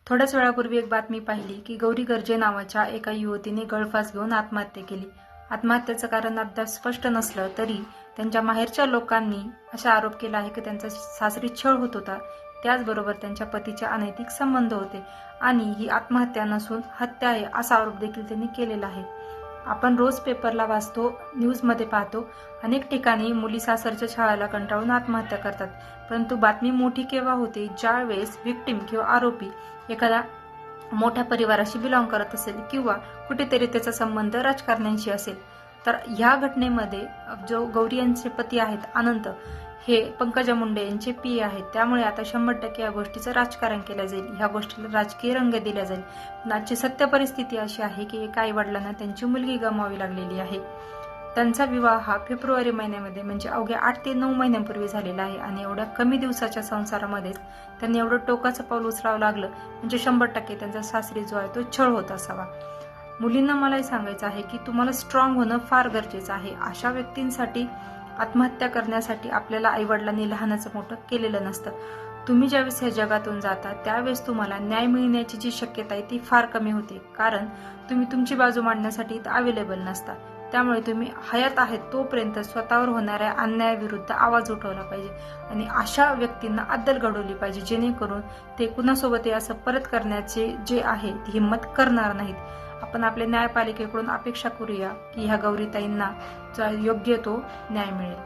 थोड्याच वेळापूर्वी एक बातमी पाहिली की गौरी गर्जे नावाच्या एका युवतीने गळफास घेऊन आत्महत्या केली. आत्महत्येचं कारण अद्याप स्पष्ट नसलं तरी त्यांच्या माहेरच्या लोकांनी असा आरोप केला आहे की त्यांचा सासरी छळ होत होता, त्याचबरोबर त्यांच्या पतीचे अनैतिक संबंध होते आणि ही आत्महत्या नसून हत्या आहे असा आरोप देखील त्यांनी केलेला आहे. आपण रोज पेपरला वाचतो, न्यूजमध्ये पाहतो, अनेक ठिकाणी मुली सासरच्या छळाला कंटाळून आत्महत्या करतात. परंतु बातमी मोठी केव्हा होते, ज्या वेळेस व्हिक्टिम किंवा आरोपी एखाद्या मोठ्या परिवाराशी बिलॉंग करत असेल किंवा कुठेतरी त्याचा संबंध राजकारण्यांशी असेल. तर ह्या घटनेमध्ये जो गौरी यांचे पती आहेत अनंत, हे पंकजा मुंडे यांचे पी आहेत. त्यामुळे आता 100% या गोष्टीचं राजकारण केलं जाईल, ह्या गोष्टीला राजकीय रंग दिला जाईल. पण आजची सत्य परिस्थिती अशी आहे की एका आईवडिलांना त्यांची मुलगी गमावी लागलेली आहे. त्यांचा विवाह हा फेब्रुवारी महिन्यामध्ये म्हणजे अवघ्या 8 ते 9 महिन्यांपूर्वी झालेला आहे आणि एवढ्या कमी दिवसाच्या संसारामध्येच त्यांनी एवढं टोकाचं पाऊल उचलावं लागलं म्हणजे 100% त्यांचा सासरी जो आहे तो छळ होत असावा. मुलींना मलाही सांगायचं आहे की तुम्हाला स्ट्रॉंग होणं फार गरजेचं आहे. अशा व्यक्तींसाठी आत्महत्या करण्यासाठी आपल्याला आईवडिलांनी लहानाचं मोठं केलेलं नसतं. तुम्ही ज्यावेळेस ह्या जगातून जाता त्यावेळेस तुम्हाला न्याय मिळण्याची जी शक्यता आहे ती फार कमी होते, कारण तुम्ही तुमची बाजू मांडण्यासाठी इथं अवेलेबल नसता. त्यामुळे तुम्ही हयात आहेत तोपर्यंत स्वतःवर होणाऱ्या अन्यायाविरुद्ध आवाज उठवला पाहिजे आणि अशा व्यक्तींना अद्दल घडवली पाहिजे, जेणेकरून ते कुणासोबत असं परत करण्याचे जे आहे ती हिंमत करणार नाहीत. आपण आपल्या न्यायपालिकेकडून अपेक्षा करूया की ह्या गौरीताईंना योग्य तो न्याय मिळेल.